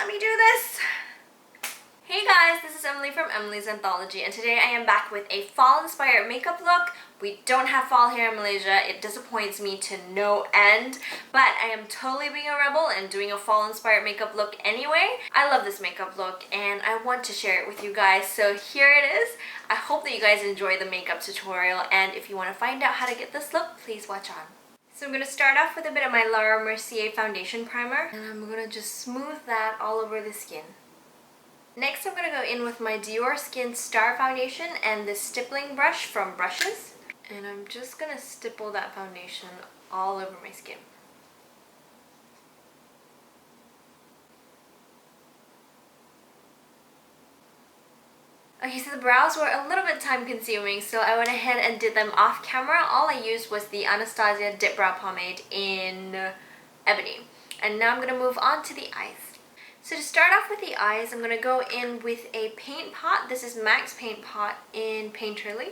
let me do this. Hey guys, this is Emily from Emily's Anthology, and today I am back with a fall-inspired makeup look. We don't have fall here in Malaysia. It disappoints me to no end, but I am totally being a rebel and doing a fall-inspired makeup look anyway. I love this makeup look and I want to share it with you guys, so here it is. I hope that you guys enjoy the makeup tutorial, and if you want to find out how to get this look, please watch on. So I'm going to start off with a bit of my Laura Mercier foundation primer, and I'm going to just smooth that all over the skin. Next, I'm going to go in with my Dior Skin Star Foundation and this stippling brush from Brushes. And I'm just going to stipple that foundation all over my skin. Okay, so the brows were a little bit time consuming, so I went ahead and did them off camera. All I used was the Anastasia Dip Brow Pomade in Ebony. And now I'm going to move on to the eyes. So to start off with the eyes, I'm going to go in with a paint pot. This is MAC's Paint Pot in Painterly.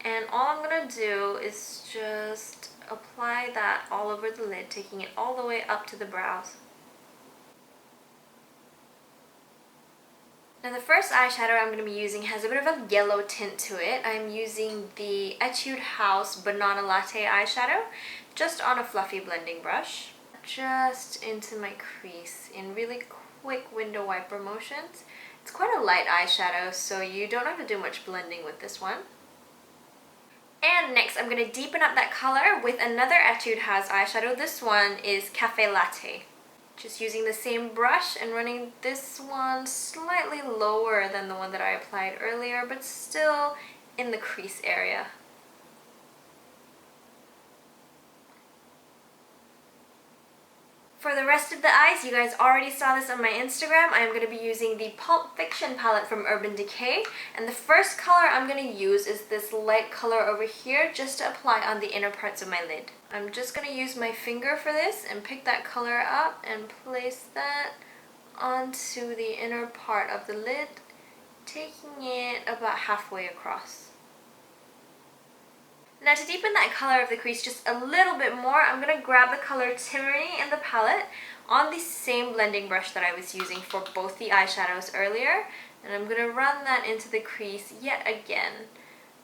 And all I'm going to do is just apply that all over the lid, taking it all the way up to the brows. Now the first eyeshadow I'm going to be using has a bit of a yellow tint to it. I'm using the Etude House Banana Latte eyeshadow just on a fluffy blending brush. Just into my crease in really quick window wiper motions. It's quite a light eyeshadow, so you don't have to do much blending with this one. And next I'm going to deepen up that color with another Etude House eyeshadow. This one is Cafe Latte. Just using the same brush and running this one slightly lower than the one that I applied earlier, but still in the crease area. For the rest of the eyes, you guys already saw this on my Instagram. I am going to be using the Pulp Fiction palette from Urban Decay. And the first color I'm going to use is this light color over here, just to apply on the inner parts of my lid. I'm just going to use my finger for this and pick that color up and place that onto the inner part of the lid, taking it about halfway across. Now to deepen that color of the crease just a little bit more, I'm going to grab the color Timony in the palette on the same blending brush that I was using for both the eyeshadows earlier. And I'm going to run that into the crease yet again.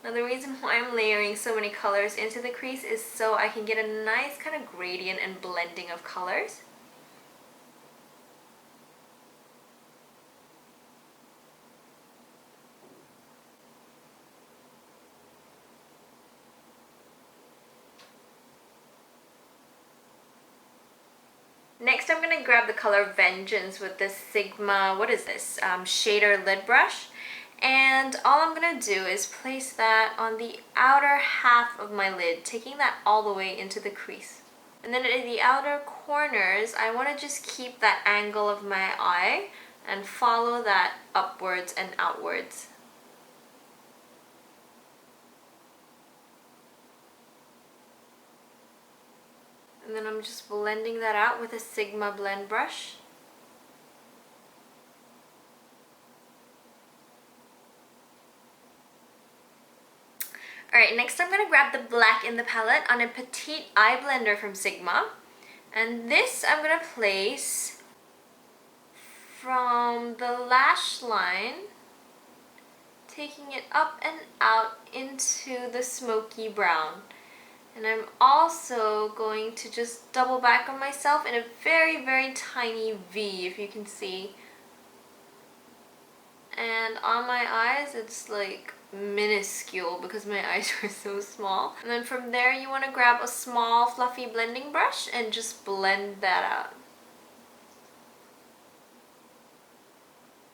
Now the reason why I'm layering so many colors into the crease is so I can get a nice kind of gradient and blending of colors. Next, I'm going to grab the color Vengeance with this Sigma, what is this, shader lid brush. And all I'm going to do is place that on the outer half of my lid, taking that all the way into the crease. And then in the outer corners, I want to just keep that angle of my eye and follow that upwards and outwards. And then I'm just blending that out with a Sigma blend brush. Alright, next I'm going to grab the black in the palette on a Petite Eye Blender from Sigma. And this I'm going to place from the lash line, taking it up and out into the smoky brown. And I'm also going to just double back on myself in a very, very tiny V, if you can see. And on my eyes, it's like minuscule because my eyes are so small. And then from there, you want to grab a small fluffy blending brush and just blend that out.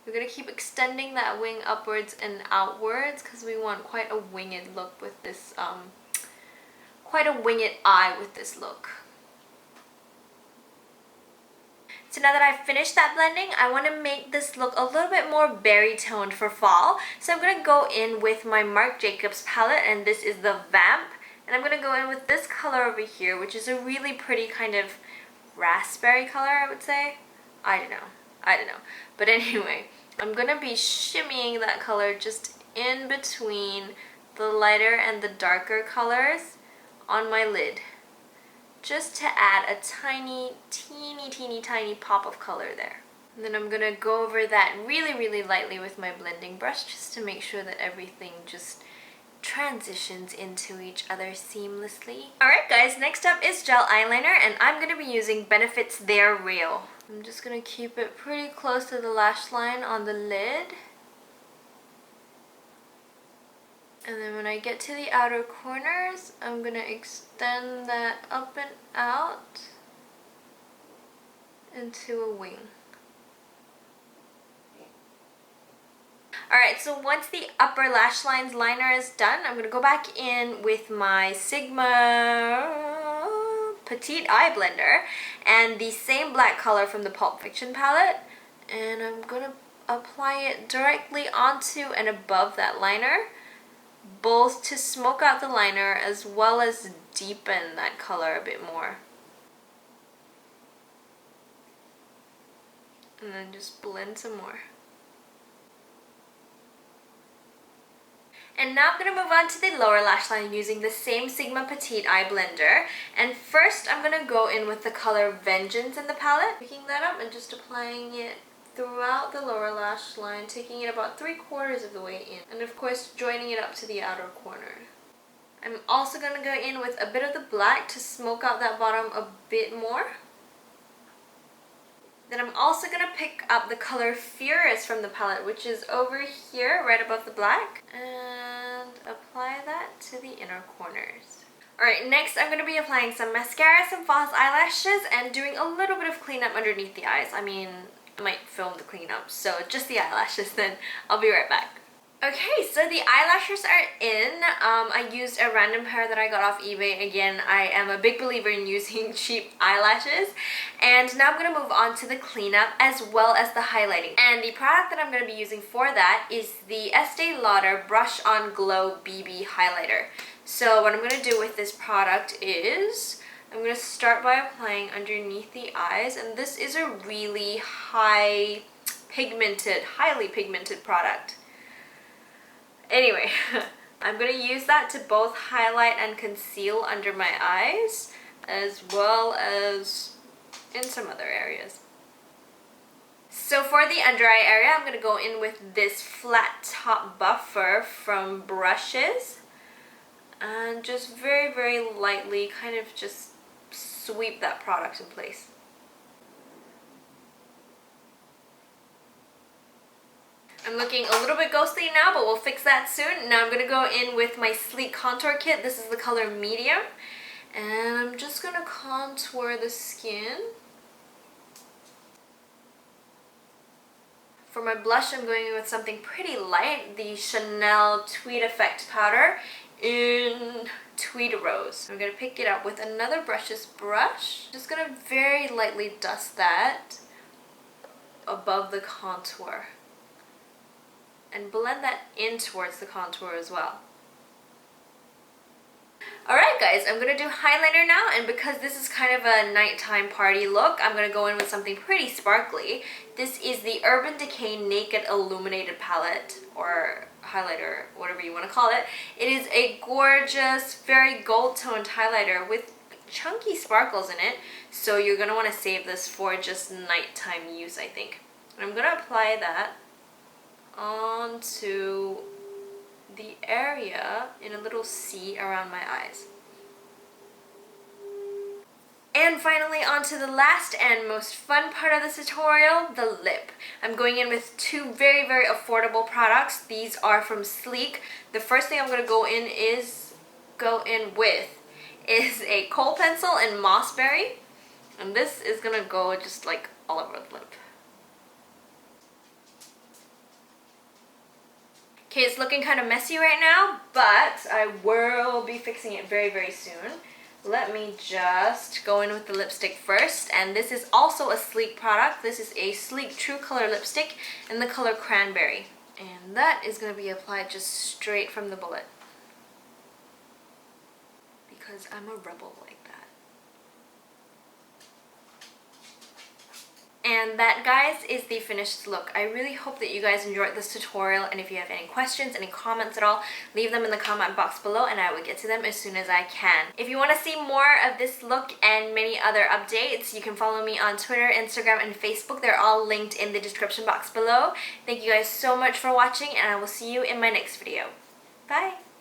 We're going to keep extending that wing upwards and outwards because we want quite a winged look with this quite a winged eye with this look. So now that I've finished that blending, I want to make this look a little bit more berry toned for fall. So I'm going to go in with my Marc Jacobs palette, and this is the Vamp. And I'm going to go in with this color over here, which is a really pretty kind of raspberry color, I would say. I don't know. But anyway, I'm going to be shimmying that color just in between the lighter and the darker colors on my lid, just to add a tiny, teeny tiny pop of color there. And then I'm gonna go over that really lightly with my blending brush just to make sure that everything just transitions into each other seamlessly. Alright guys, next up is gel eyeliner, and I'm gonna be using Benefit's They're Real. I'm just gonna keep it pretty close to the lash line on the lid. And then when I get to the outer corners, I'm gonna extend that up and out into a wing. Alright, so once the upper lash line's liner is done, I'm going to go back in with my Sigma Petite Eye Blender and the same black color from the Pulp Fiction palette, and I'm going to apply it directly onto and above that liner, both to smoke out the liner as well as deepen that color a bit more. And then just blend some more. And now I'm going to move on to the lower lash line using the same Sigma Petite Eye Blender. And first I'm going to go in with the color Vengeance in the palette. Picking that up and just applying it throughout the lower lash line, taking it about 3/4 of the way in. And of course joining it up to the outer corner. I'm also going to go in with a bit of the black to smoke out that bottom a bit more. Then I'm also going to pick up the color Furious from the palette, which is over here, right above the black, and apply that to the inner corners. Alright, next I'm going to be applying some mascara, some false eyelashes, and doing a little bit of cleanup underneath the eyes. I mean, I might film the cleanup, so just the eyelashes then. I'll be right back. Okay, so the eyelashes are in. I used a random pair that I got off eBay. Again, I am a big believer in using cheap eyelashes. And now I'm going to move on to the cleanup as well as the highlighting. And the product that I'm going to be using for that is the Estee Lauder Brush On Glow BB Highlighter. So what I'm going to do with this product is I'm going to start by applying underneath the eyes. And this is a really highly pigmented product. Anyway, I'm going to use that to both highlight and conceal under my eyes, as well as in some other areas. So for the under eye area, I'm going to go in with this flat top buffer from Brushes, and just very lightly kind of just sweep that product in place. I'm looking a little bit ghostly now, but we'll fix that soon. Now I'm going to go in with my Sleek Contour Kit. This is the color Medium. And I'm just going to contour the skin. For my blush, I'm going in with something pretty light, the Chanel Tweed Effect Powder in Tweed Rose. I'm going to pick it up with another Brushes brush. Just going to very lightly dust that above the contour. And blend that in towards the contour as well. Alright guys, I'm going to do highlighter now, and because this is kind of a nighttime party look, I'm going to go in with something pretty sparkly. This is the Urban Decay Naked Illuminated Palette, or highlighter, whatever you want to call it. It is a gorgeous, very gold toned highlighter with chunky sparkles in it, so you're going to want to save this for just nighttime use, I think. I'm going to apply that onto the area in a little C around my eyes. And finally onto the last and most fun part of this tutorial, the lip. I'm going in with two very affordable products. These are from Sleek. The first thing I'm going to go in with is a Kohl pencil in Mossberry. And this is going to go just like all over the lip. Okay, it's looking kind of messy right now, but I will be fixing it very soon. Let me just go in with the lipstick first, and this is also a Sleek product. This is a Sleek True Color lipstick in the color Cranberry. And that is going to be applied just straight from the bullet. Because I'm a rebel like that. And that, guys, is the finished look. I really hope that you guys enjoyed this tutorial, and if you have any questions, any comments at all, leave them in the comment box below and I will get to them as soon as I can. If you want to see more of this look and many other updates, you can follow me on Twitter, Instagram, and Facebook. They're all linked in the description box below. Thank you guys so much for watching, and I will see you in my next video. Bye!